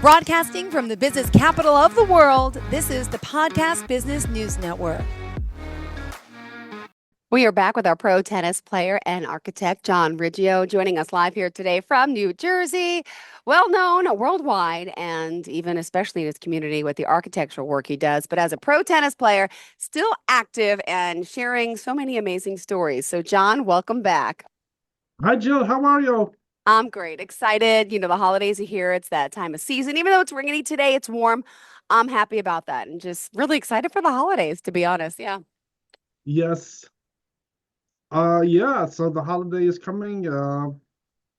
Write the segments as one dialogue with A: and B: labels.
A: Broadcasting from the business capital of the world, this is the Podcast Business News Network.
B: We are back with our pro tennis player and architect, John Riggio, joining us live here today from New Jersey. Well known worldwide and even especially in his community with the architectural work he does. But as a pro tennis player, still active and sharing so many amazing stories. So, John, welcome back.
C: Hi, Jill. How are you?
B: I'm great. Excited. You know, the holidays are here. It's that time of season. Even though it's rainy today, it's warm. I'm happy about that and just really excited for the holidays, to be honest. Yeah.
C: Yes. So the holiday is coming,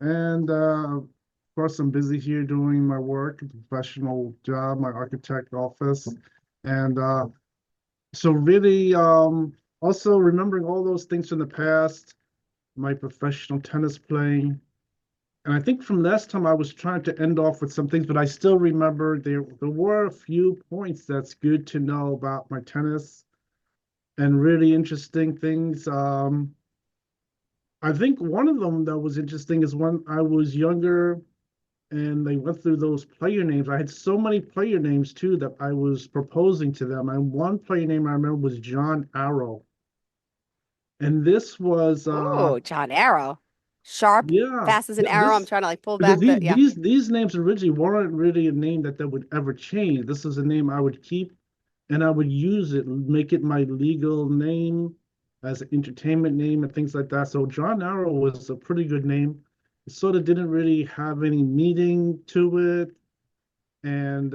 C: and of course I'm busy here doing my work, professional job, my architect office, and so really also remembering all those things from the past, my professional tennis playing. And I think from last time I was trying to end off with some things, but I still remember there were a few points that's good to know about my tennis and really interesting things. I think one of them that was interesting is when I was younger and they went through those player names. I had so many player names too that I was proposing to them. And one player name I remember was John Arrow. And this was
B: Oh, John Arrow. Sharp,
C: yeah,
B: fast as an arrow. I'm trying to like pull
C: because
B: back the, yeah.
C: these names originally weren't really a name that would ever change. This is a name I would keep and I would use it, make it my legal name as an entertainment name and things like that. So John Arrow was a pretty good name. It sort of didn't really have any meaning to it, and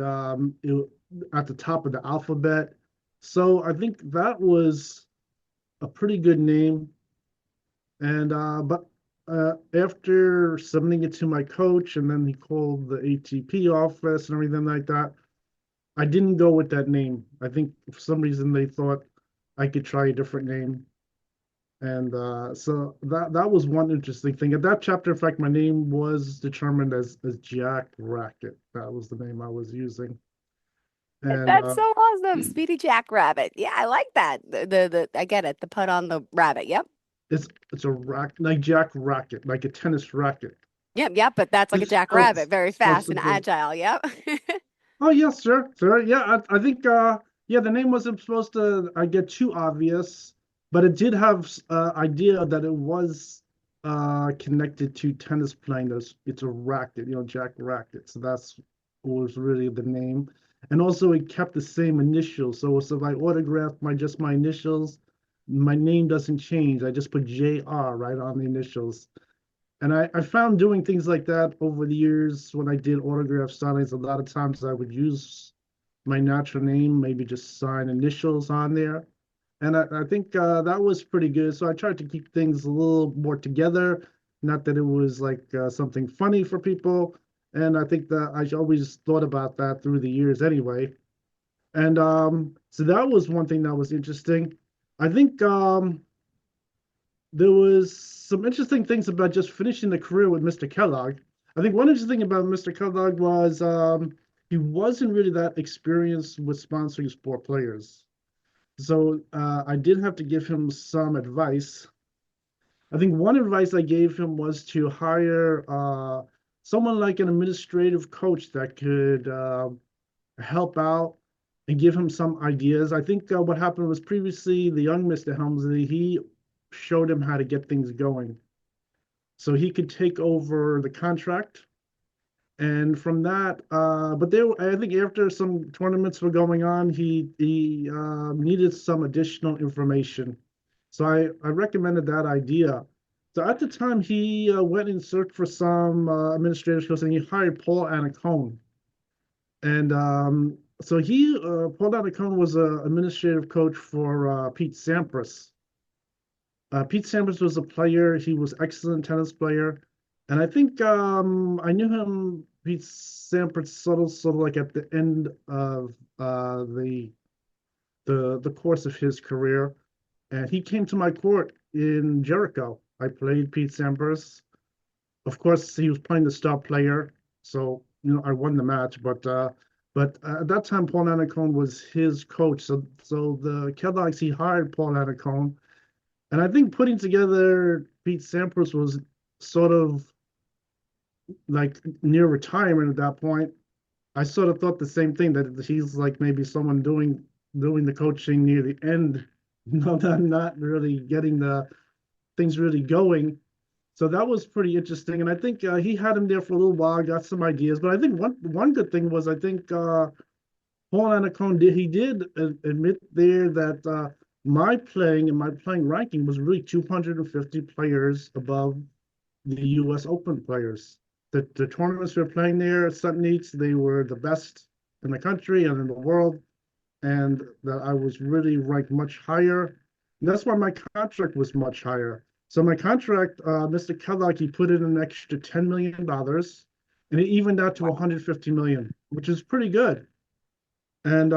C: at the top of the alphabet. So I think that was a pretty good name. And but after submitting it to my coach, and then he called the ATP office and everything like that, I didn't go with that name. I think for some reason they thought I could try a different name. And so that was one interesting thing. At that chapter, in fact, my name was determined as Jack Racket. That was the name I was using. And
B: That's so awesome. Speedy Jackrabbit. Yeah, I like that. The I get it. The put on the rabbit. Yep.
C: it's a rack like Jack Racket, like a tennis racket.
B: Yep, but that's like a
C: It's
B: jackrabbit, very
C: supposed
B: fast
C: to
B: and
C: be.
B: agile. Yep.
C: Oh yes, sir. Yeah, I think yeah, the name wasn't supposed to get too obvious, but it did have idea that it was connected to tennis playing. It's a racket, Jack Racket. So that's was really the name. And also it kept the same initials. So if I autographed my initials, my name doesn't change. I just put JR right on the initials. And I found doing things like that over the years when I did autograph signings, a lot of times I would use my natural name, maybe just sign initials on there. And I think that was pretty good. So I tried to keep things a little more together, not that it was like something funny for people. And I think that I always thought about that through the years anyway. And so that was one thing that was interesting. I think there was some interesting things about just finishing the career with Mr. Kellogg. I think one interesting thing about Mr. Kellogg was he wasn't really that experienced with sponsoring sport players. So I did have to give him some advice. I think one advice I gave him was to hire someone like an administrative coach that could help out and give him some ideas. I think what happened was previously the young Mr. Helmsley, he showed him how to get things going. So he could take over the contract. And from that, but I think after some tournaments were going on, he needed some additional information. So I recommended that idea. So at the time, he went and searched for some administrative skills, and he hired Paul Anacone. And so Paul Anacone was an administrative coach for Pete Sampras. Pete Sampras was a player. He was excellent tennis player. And I think I knew him, Pete Sampras, sort of like at the end of the course of his career. And he came to my court in Jericho. I played Pete Sampras. Of course, he was playing the star player. So, I won the match. But at that time, Paul Anacone was his coach. So the Kellogg's, he hired Paul Anacone. And I think putting together Pete Sampras was sort of like near retirement at that point. I sort of thought the same thing, that he's like maybe someone doing the coaching near the end, not really getting the things really going. So that was pretty interesting, and I think he had him there for a little while, got some ideas. But I think one good thing was, I think Paul Anacone did admit there that my playing and my playing ranking was really 250 players above the U.S. Open players. The tournaments we were playing there at Sutton Eats, they were the best in the country and in the world, and that I was really ranked much higher. And that's why my contract was much higher. So my contract, Mr. Kellogg, he put in an extra $10 million, and it evened out to
B: Wow.
C: 150 million, which is pretty good. And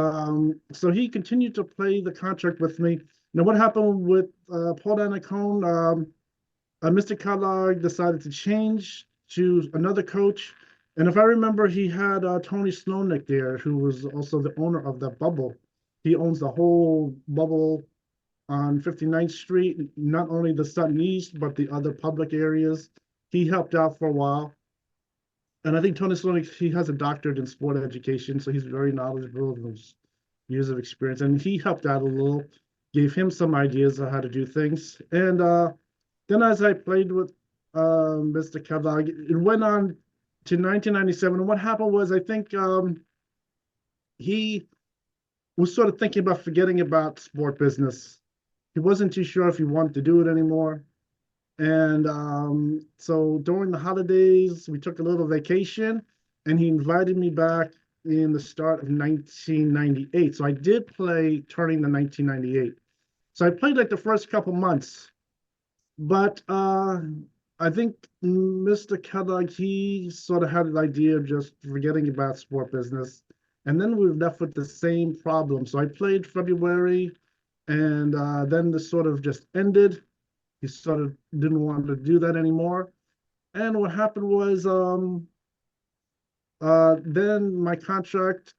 C: so he continued to play the contract with me. Now, what happened with Paul Anacone? Mr. Kellogg decided to change to another coach. And if I remember, he had Tony Slonick there, who was also the owner of that bubble. He owns the whole bubble on 59th Street, not only the Sutton East, but the other public areas. He helped out for a while. And I think Tony Slonick, he has a doctorate in sport education, so he's very knowledgeable and has years of experience. And he helped out a little, gave him some ideas on how to do things. And then as I played with Mr. Kellogg, it went on to 1997. And what happened was, I think he was sort of thinking about forgetting about sport business. He wasn't too sure if he wanted to do it anymore. And so during the holidays, we took a little vacation, and he invited me back in the start of 1998. So I did play turning the 1998. So I played like the first couple months, but I think Mr. Kellogg, he sort of had an idea of just forgetting about sport business. And then we were left with the same problem. So I played February, and then this sort of just ended. He sort of didn't want to do that anymore. And what happened was then my contract,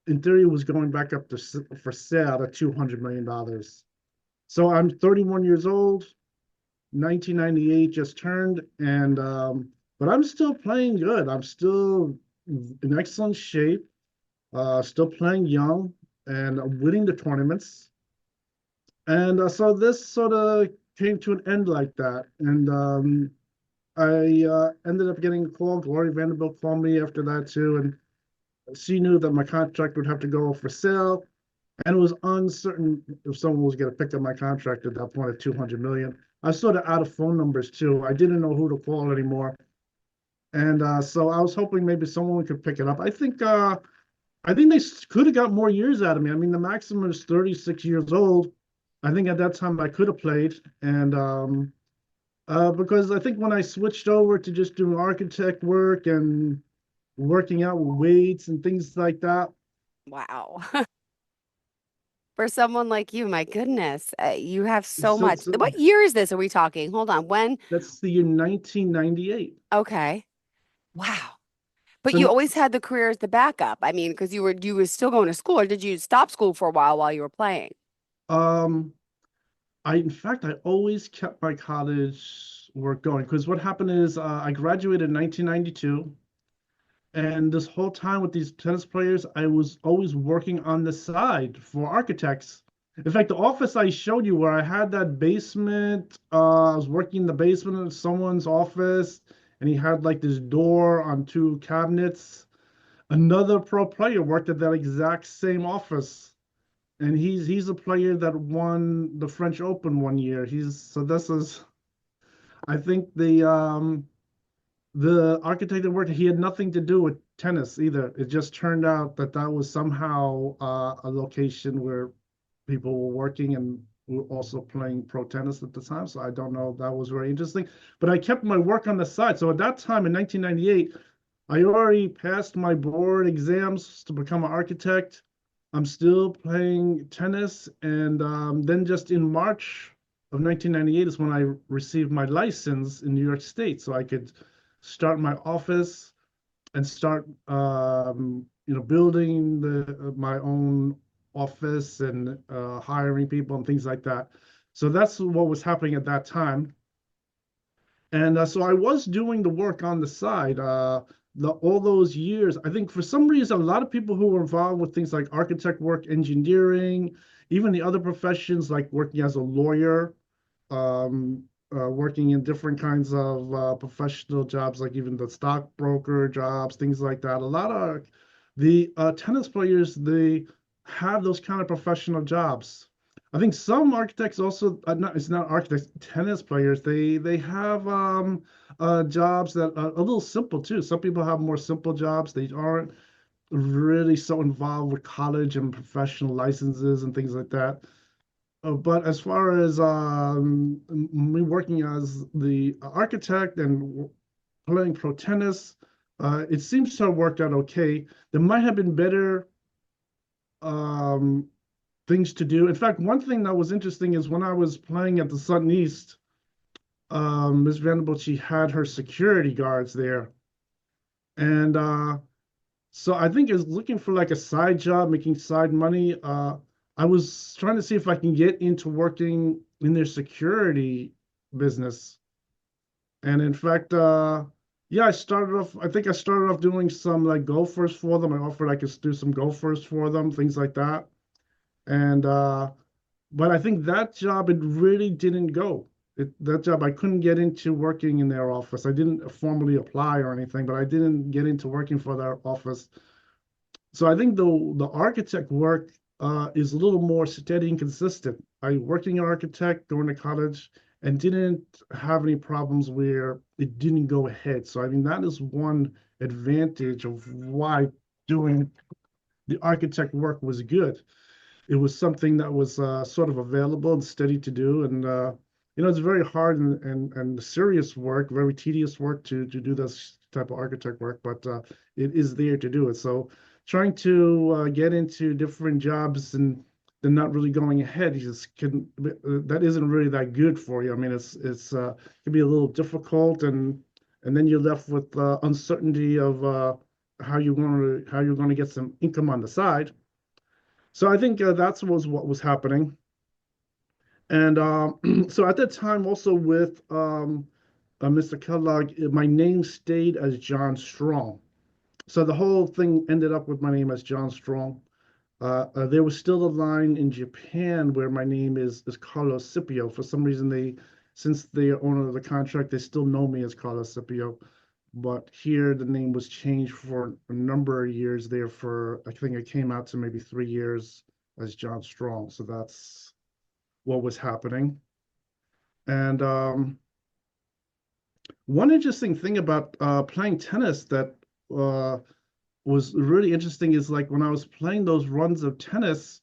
C: in theory, was going back up to for sale at $200 million. So I'm 31 years old, 1998 just turned, and but I'm still playing good. I'm still in excellent shape, still playing young and winning the tournaments. And so this sort of came to an end like that. And I ended up getting a call. Gloria Vanderbilt called me after that too, and she knew that my contract would have to go for sale, and it was uncertain if someone was going to pick up my contract at that point at 200 million. I was sort of out of phone numbers too. I didn't know who to call anymore, and so I was hoping maybe someone could pick it up. I think they could have got more years out of me. I mean, the maximum is 36 years old. I think at that time I could have played, and because I think when I switched over to just doing architect work and working out with weights and things like that.
B: Wow. For someone like you, my goodness, you have so
C: So,
B: much.
C: so
B: What year is this? Are we talking? Hold on. When?
C: that's the year 1998.
B: Okay. Wow. But you
C: So
B: always had the career as the backup. I mean, because you were still going to school, or did you stop school for a while you were playing?
C: um, in fact, I always kept my college work going, because what happened is I graduated in 1992. And this whole time with these tennis players, I was always working on the side for architects. In fact, the office I showed you where I had that basement, I was working in the basement of someone's office, and he had like this door on two cabinets. Another pro player worked at that exact same office, and he's a player that won the French Open one year. This is, I think the architect that worked, he had nothing to do with tennis either. It just turned out that that was somehow a location where people were working and were also playing pro tennis at the time. So I don't know. That was very interesting. But I kept my work on the side. So at that time in 1998, I already passed my board exams to become an architect. I'm still playing tennis. And then just in March of 1998 is when I received my license in New York State. So I could start my office and start building my own office and hiring people and things like that. So that's what was happening at that time. And so I was doing the work on the side. all those years, I think for some reason, a lot of people who were involved with things like architect work, engineering, even the other professions like working as a lawyer, um, working in different kinds of professional jobs, like even the stockbroker jobs, things like that. A lot of the tennis players, they have those kind of professional jobs. I think some architects also, not it's not architects, tennis players, they have jobs that are a little simple too. Some people have more simple jobs. They aren't really so involved with college and professional licenses and things like that. But as far as me working as the architect and playing pro tennis, it seems to have worked out okay. There might have been better um, things to do. In fact, one thing that was interesting is when I was playing at the Sutton East, Ms. Vanderbilt, she had her security guards there. And so I think is looking for like a side job, making side money. I was trying to see if I can get into working in their security business. And in fact, yeah, I think I started off doing some like gophers for them. I offered I could do some gophers for them, things like that. And but I think that job, it really didn't go. That job, I couldn't get into working in their office. I didn't formally apply or anything, but I didn't get into working for their office. So I think the architect work is a little more steady and consistent. I working architect, going to college, and didn't have any problems where it didn't go ahead. So I mean that is one advantage of why doing the architect work was good. It was something that was sort of available and steady to do, and it's very hard and serious work, very tedious work to do this type of architect work, but it is there to do it. So trying to get into different jobs and then not really going ahead, you just can that isn't really that good for you. I mean, it's can be a little difficult, and then you're left with uncertainty of how you're going to get some income on the side. So I think that's was what was happening. And so at that time, also with Mr. Kellogg, my name stayed as John Strong. So the whole thing ended up with my name as John Strong. There was still a line in Japan where my name is Carlos Scipio. For some reason, since they are owner of the contract, they still know me as Carlos Scipio. But here, the name was changed for a number of years there. For I think it came out to maybe 3 years as John Strong. So that's what was happening. And one interesting thing about playing tennis that uh, was really interesting is like when I was playing those runs of tennis,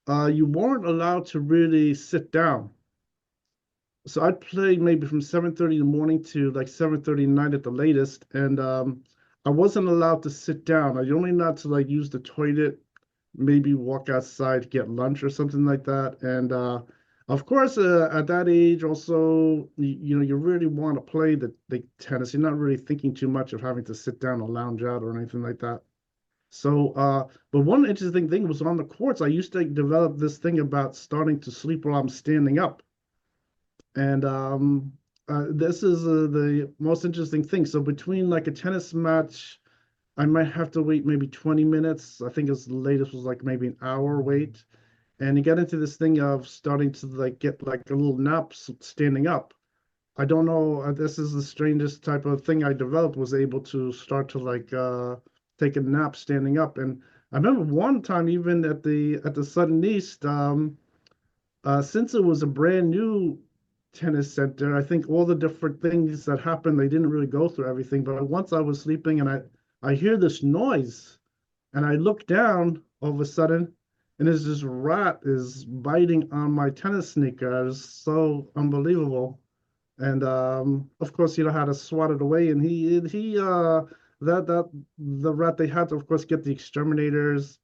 C: you weren't allowed to really sit down. So I'd play maybe from 7:30 in the morning to like 7:30 at night at the latest, and I wasn't allowed to sit down. I only allowed to like use the toilet, maybe walk outside, get lunch or something like that. And of course, at that age, also, you really want to play the tennis. You're not really thinking too much of having to sit down or lounge out or anything like that. So, but one interesting thing was on the courts, I used to develop this thing about starting to sleep while I'm standing up. And this is the most interesting thing. So between like a tennis match, I might have to wait maybe 20 minutes. I think as the latest was like maybe an hour wait. And you get into this thing of starting to like get like a little nap standing up. I don't know. This is the strangest type of thing I developed, was able to start to like take a nap standing up. And I remember one time even at the Sudden East, since it was a brand new tennis center, I think all the different things that happened, they didn't really go through everything. But once I was sleeping and I hear this noise and I look down all of a sudden, and there's this rat is biting on my tennis sneaker. It's so unbelievable. And of course, how to swat it away. And he that the rat, they had to of course get the exterminators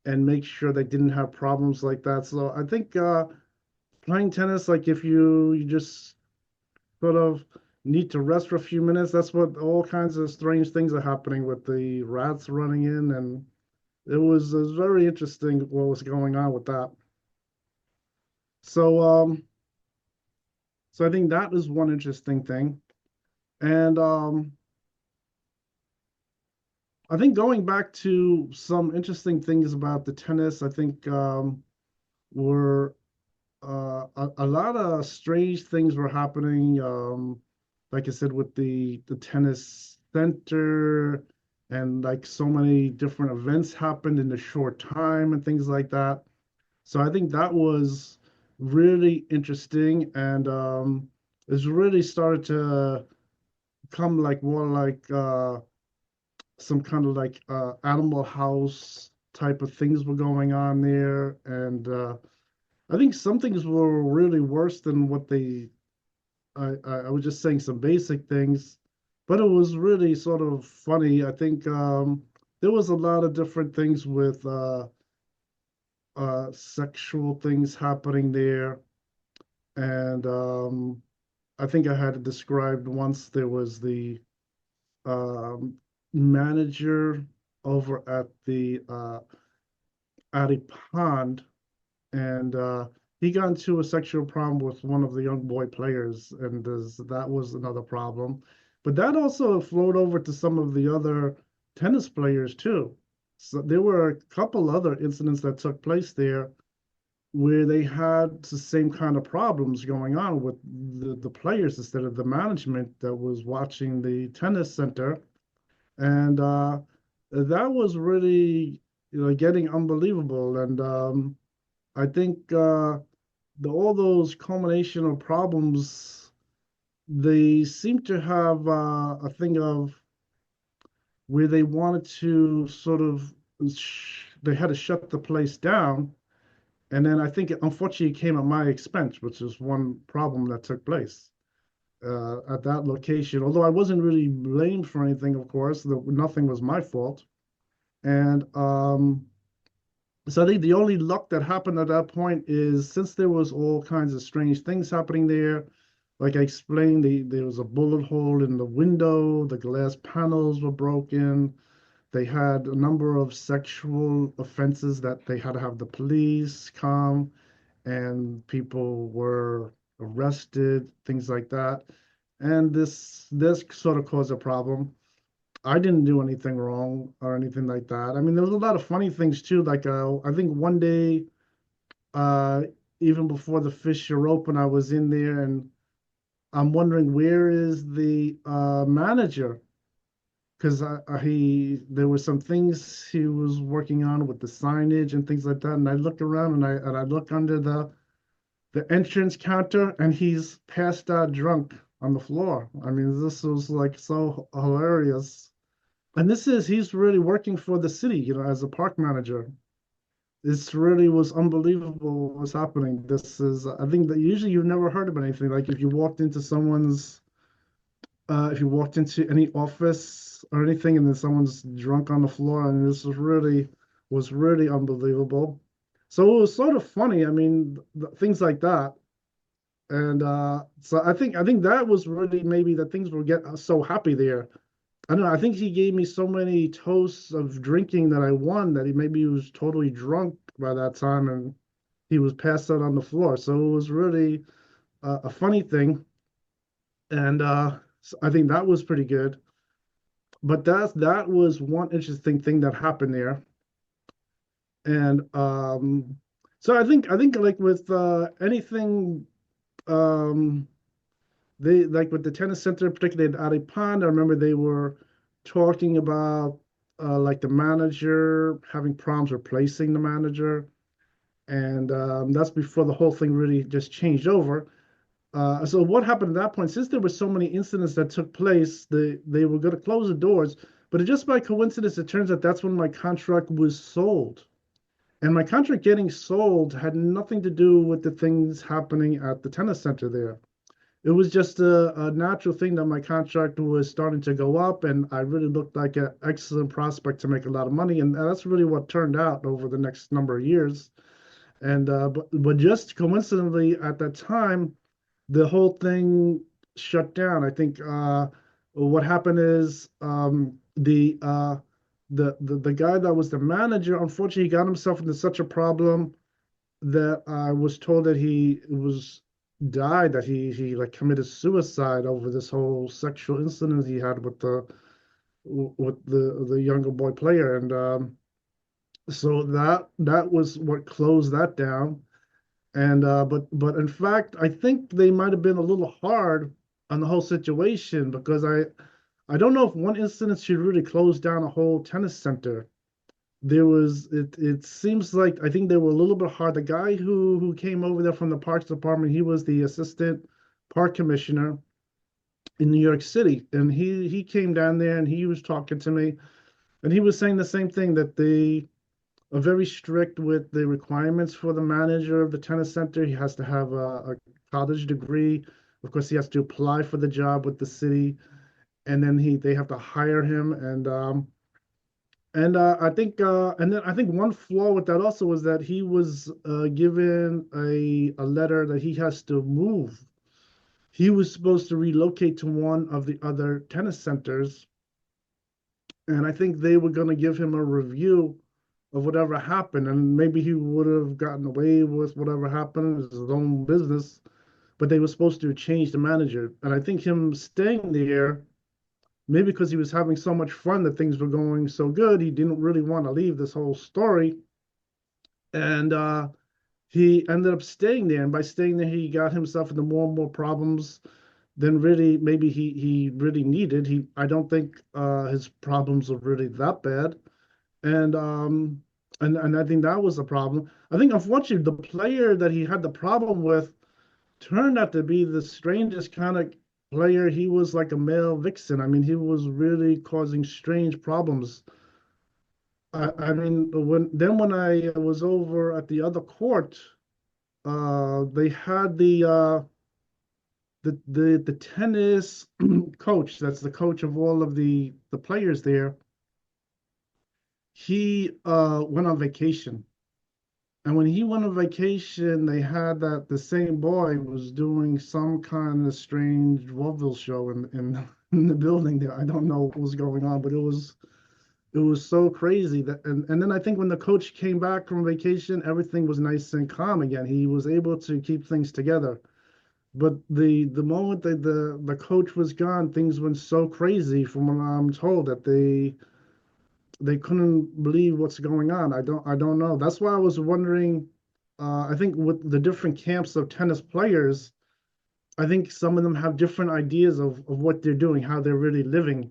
C: and make sure they didn't have problems like that. So I think playing tennis, like if you just sort of need to rest for a few minutes, that's what all kinds of strange things are happening with the rats running in, and it was very interesting what was going on with that. So so I think that is one interesting thing. And I think going back to some interesting things about the tennis, I think were a lot of strange things were happening. Like I said, with the tennis center, and like so many different events happened in a short time and things like that. So I think that was really interesting, and it's really started to come like more like some kind of like Animal House type of things were going on there, and I think some things were really worse than what they. I was just saying some basic things, but it was really sort of funny. I think there was a lot of different things with sexual things happening there, and I think I had it described once. There was the um, manager over at a pond, and he got into a sexual problem with one of the young boy players, and that was another problem. But that also flowed over to some of the other tennis players too. So there were a couple other incidents that took place there where they had the same kind of problems going on with the players instead of the management that was watching the tennis center. And that was really, getting unbelievable. And I think all those culmination of problems, they seem to have a thing of where they wanted to sort of, they had to shut the place down. And then I think it unfortunately came at my expense, which is one problem that took place at that location. Although I wasn't really blamed for anything, of course, nothing was my fault. And so I think the only luck that happened at that point is since there was all kinds of strange things happening there, like I explained, there was a bullet hole in the window, the glass panels were broken. They had a number of sexual offenses that they had to have the police come, and people were arrested, things like that. And this sort of caused a problem. I didn't do anything wrong or anything like that. I mean, there was a lot of funny things too. Like I think one day, uh, even before the Fisher Open, I was in there and I'm wondering where is the manager? Because he there were some things he was working on with the signage and things like that. And I look around and I look under the entrance counter and he's passed out drunk on the floor. I mean, this was like so hilarious. And he's really working for the city, as a park manager. This really was unbelievable what was happening. I think that usually you've never heard of anything. Like if you walked into any office or anything and then someone's drunk on the floor, and was really unbelievable. So it was sort of funny. I mean, things like that. And so I think that was really maybe that things were get so happy there. I don't know. I think he gave me so many toasts of drinking that I won that he was totally drunk by that time and he was passed out on the floor. So it was really a funny thing, and so I think that was pretty good. But that was one interesting thing that happened there, and so I think like with anything, um, they like with the tennis center, particularly at Adi Pond. I remember they were talking about like the manager having problems replacing the manager, and that's before the whole thing really just changed over. So what happened at that point? Since there were so many incidents that took place, they were going to close the doors. But just by coincidence, it turns out that's when my contract was sold. And my contract getting sold had nothing to do with the things happening at the tennis center there. It was just a natural thing that my contract was starting to go up, and I really looked like an excellent prospect to make a lot of money. And that's really what turned out over the next number of years. And but just coincidentally, at that time, the whole thing shut down. I think what happened is the guy that was the manager, unfortunately, got himself into such a problem that I was told that he was died, that he like committed suicide over this whole sexual incident he had with with the younger boy player, and so that was what closed that down. And but in fact, I think they might have been a little hard on the whole situation because I don't know if one incident should really close down a whole tennis center. It seems like I think they were a little bit hard. The guy who came over there from the Parks Department, he was the assistant park commissioner in New York City, and he came down there and he was talking to me, and he was saying the same thing that they are very strict with the requirements for the manager of the tennis center. He has to have a college degree. Of course, he has to apply for the job with the city, and then they have to hire him. And I think and then I think one flaw with that also was that he was given a letter that he has to move. He was supposed to relocate to one of the other tennis centers, and I think they were going to give him a review of whatever happened, and maybe he would have gotten away with whatever happened, it's his own business. But they were supposed to change the manager, and I think him staying there, maybe because he was having so much fun that things were going so good, he didn't really want to leave this whole story, and he ended up staying there. And by staying there, he got himself into more and more problems than really maybe he really needed. I don't think his problems were really that bad, and and I think that was the problem. I think unfortunately the player that he had the problem with turned out to be the strangest kind of player. He was like a male vixen. I mean, he was really causing strange problems. I mean, when I was over at the other court, they had the tennis coach. That's the coach of all of the players there. He went on vacation. And when he went on vacation, they had that the same boy was doing some kind of strange vaudeville show in in the building there. I don't know what was going on, but it was so crazy that and then I think when the coach came back from vacation, everything was nice and calm again. He was able to keep things together. But the moment that the coach was gone, things went so crazy from what I'm told that they couldn't believe what's going on. I don't know. That's why I was wondering. I think with the different camps of tennis players, I think some of them have different ideas of what they're doing, how they're really living.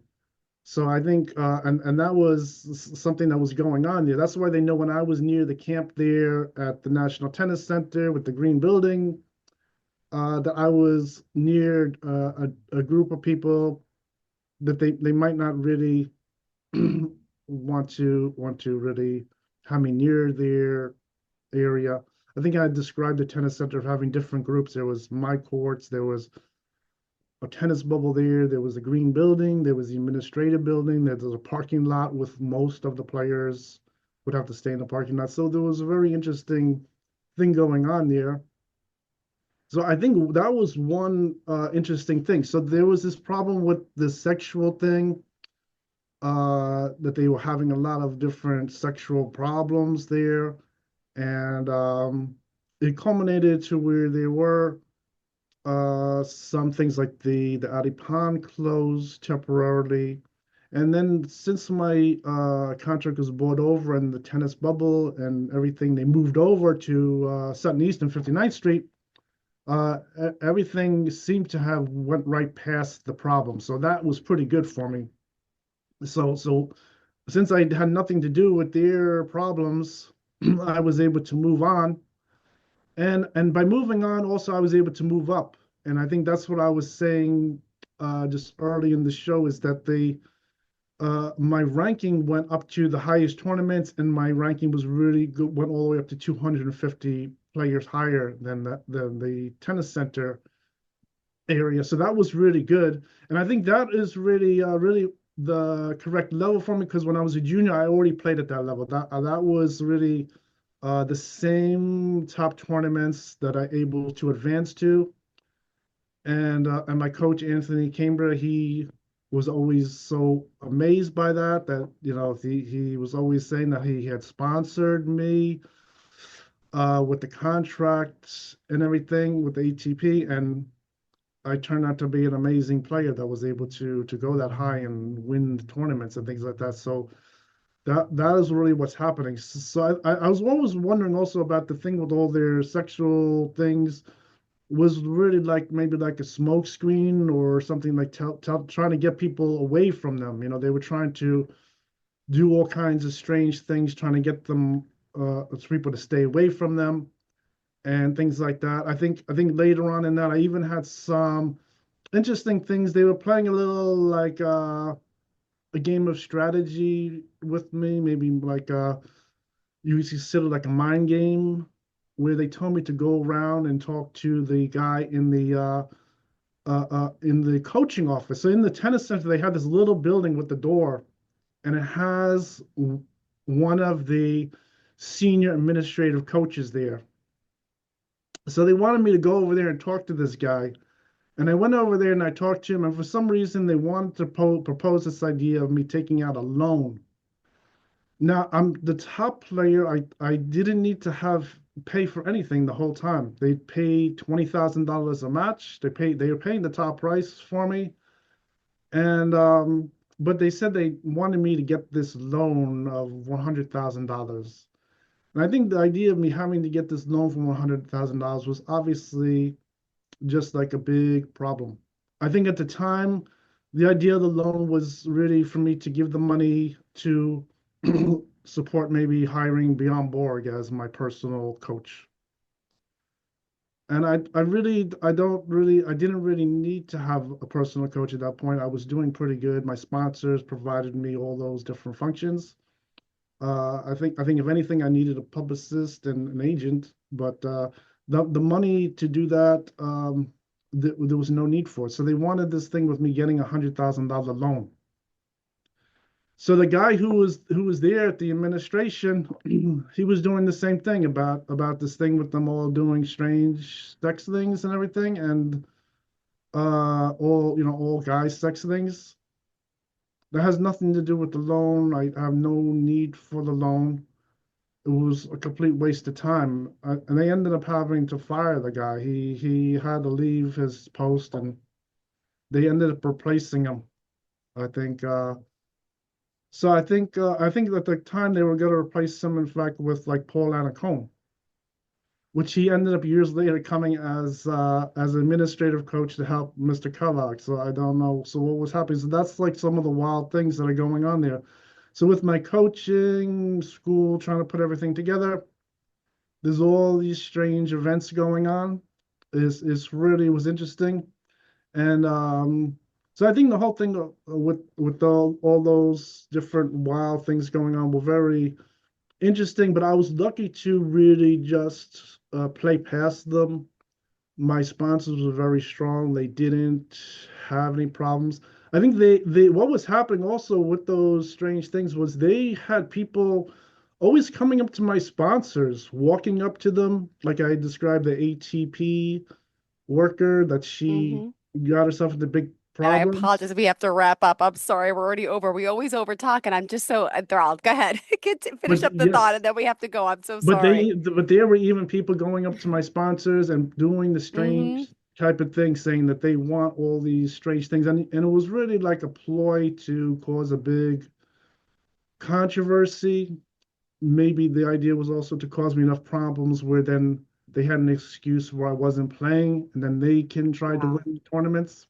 C: So I think, and that was something that was going on there. That's why they know when I was near the camp there at the National Tennis Center with the green building, that I was near a group of people that they might not really want to really have me near their area. I think I described the tennis center of having different groups. There was my courts, there was a tennis bubble there was a green building, there was the administrative building, there was a parking lot with most of the players would have to stay in the parking lot. So there was a very interesting thing going on there. So I think that was one interesting thing. So there was this problem with the sexual thing, that they were having a lot of different sexual problems there, and it culminated to where there were some things like the Addy Pond closed temporarily. And then since my contract was bought over and the tennis bubble and everything, they moved over to Sutton East and 59th Street. Everything seemed to have went right past the problem. So that was pretty good for me. So since I had nothing to do with their problems, I was able to move on. And by moving on, also I was able to move up. And I think that's what I was saying just early in the show is that my ranking went up to the highest tournaments, and my ranking was really good, went all the way up to 250 players higher than the tennis center area. So that was really good. And I think that is really the correct level for me because when I was a junior, I already played at that level. That was really the same top tournaments that I able to advance to. And my coach Anthony Cambria, he was always so amazed by that he was always saying that he had sponsored me with the contracts and everything with the ATP, I turned out to be an amazing player that was able to go that high and win tournaments and things like that. So that is really what's happening. So I was always wondering also about the thing with all their sexual things was really like maybe like a smoke screen or something like trying to get people away from them. You know, they were trying to do all kinds of strange things, trying to get them people to stay away from them and things like that. I think later on in that I even had some interesting things. They were playing a little like a game of strategy with me, maybe like you consider like a mind game where they told me to go around and talk to the guy in the coaching office. So in the tennis center, they have this little building with the door, and it has one of the senior administrative coaches there. So they wanted me to go over there and talk to this guy. And I went over there and I talked to him. And for some reason, they wanted to propose this idea of me taking out a loan. Now, I'm the top player. I didn't need to have pay for anything the whole time. They paid $20,000 a match. They were paying the top price for me. And but they said they wanted me to get this loan of $100,000. And I think the idea of me having to get this loan for $100,000 was obviously just like a big problem. I think at the time, the idea of the loan was really for me to give the money to support maybe hiring Bjorn Borg as my personal coach. And I didn't really need to have a personal coach at that point. I was doing pretty good. My sponsors provided me all those different functions. I think if anything, I needed a publicist and an agent, but the money to do that, there was no need for it. So they wanted this thing with me getting $100,000 loan. So the guy who was there at the administration, he was doing the same thing about this thing with them all doing strange sex things and everything, and all guys sex things. That has nothing to do with the loan. I have no need for the loan. It was a complete waste of time. And they ended up having to fire the guy. He had to leave his post, and they ended up replacing him. I think. I think at the time they were going to replace him, in fact, with like Paul Anacone, which he ended up years later coming as administrative coach to help Mr. Kellogg. So I don't know. So what was happening? So that's like some of the wild things that are going on there. So with my coaching school, trying to put everything together, there's all these strange events going on. It's really was interesting, and so I think the whole thing with all those different wild things going on were very interesting. But I was lucky to really just play past them. My sponsors were very strong. They didn't have any problems. I think they what was happening also with those strange things was they had people always coming up to my sponsors, walking up to them, like I described the ATP worker that she
B: Mm-hmm.
C: got herself into big
B: And I
C: problems.
B: apologize. We have to wrap up. I'm sorry. We're already over. We always over talk, and I'm just so enthralled. Go ahead. Finish
C: But
B: up the thought, and then we have to go. I'm so
C: but
B: sorry.
C: there were even people going up to my sponsors and doing the
B: Mm-hmm.
C: strange type of thing, saying that they want all these strange things, and it was really like a ploy to cause a big controversy. Maybe the idea was also to cause me enough problems where then they had an excuse where I wasn't playing, and then they can try to
B: Wow.
C: win tournaments.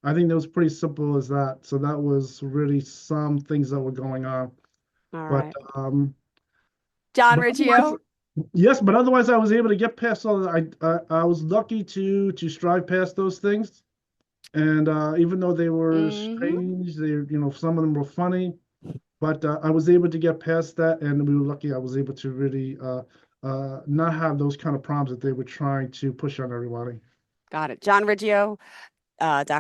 C: I think that was pretty simple as that. So that was really some things that were going on.
B: All
C: But
B: right.
C: um,
B: John
C: but otherwise,
B: Riggio.
C: yes, but otherwise I was able to get past all that. I was lucky to strive past those things. And even though they were
B: Mm-hmm.
C: strange, some of them were funny, but I was able to get past that, and we were lucky I was able to really not have those kind of problems that they were trying to push on everybody.
B: Got it. John Riggio.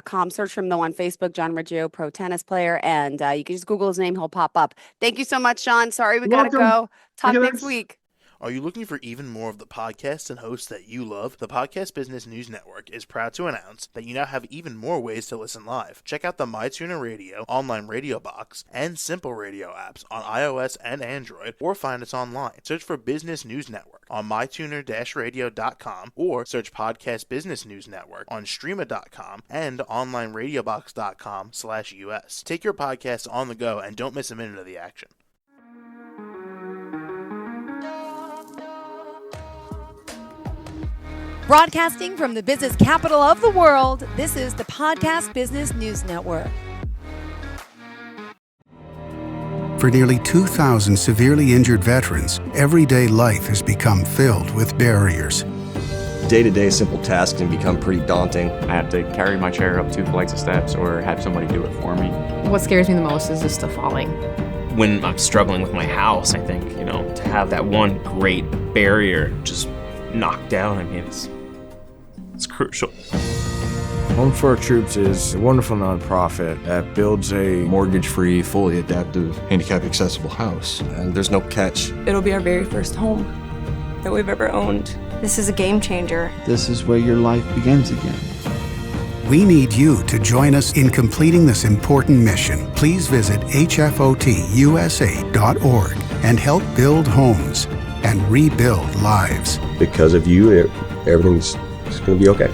B: .com. Search for him though on Facebook, John Riggio, pro tennis player, and you can just Google his name, he'll pop up. Thank you so much, John. Sorry we
C: You're
B: gotta
C: welcome.
B: go.
C: Okay,
B: Talk next
C: thanks.
B: week.
D: Are you looking for even more of the podcasts and hosts that you love? The Podcast Business News Network is proud to announce that you now have even more ways to listen live. Check out the MyTuner Radio, online radio box, and Simple Radio apps on iOS and Android, or find us online. Search for Business News Network on mytuner-radio.com, or search Podcast Business News Network on streama.com and onlineradiobox.com/US. Take your podcast on the go and don't miss a minute of the action.
A: Broadcasting from the business capital of the world, this is the Podcast Business News Network.
E: For nearly 2,000 severely injured veterans, everyday life has become filled with barriers.
F: Day-to-day simple tasks can become pretty daunting.
G: I have to carry my chair up 2 flights of steps or have somebody do it for me.
H: What scares me the most is just the falling.
I: When I'm struggling with my house, I think, to have that one great barrier just knocked down, it's crucial.
J: Home for Our Troops is a wonderful nonprofit that builds a
F: Mortgage-free, fully adaptive, handicap-accessible house. And there's no catch.
K: It'll be our very first home that we've ever owned. This is a game changer.
L: This is where your life begins again.
E: We need you to join us in completing this important mission. Please visit hfotusa.org and help build homes and rebuild lives.
F: Because of you, everything's going to be okay.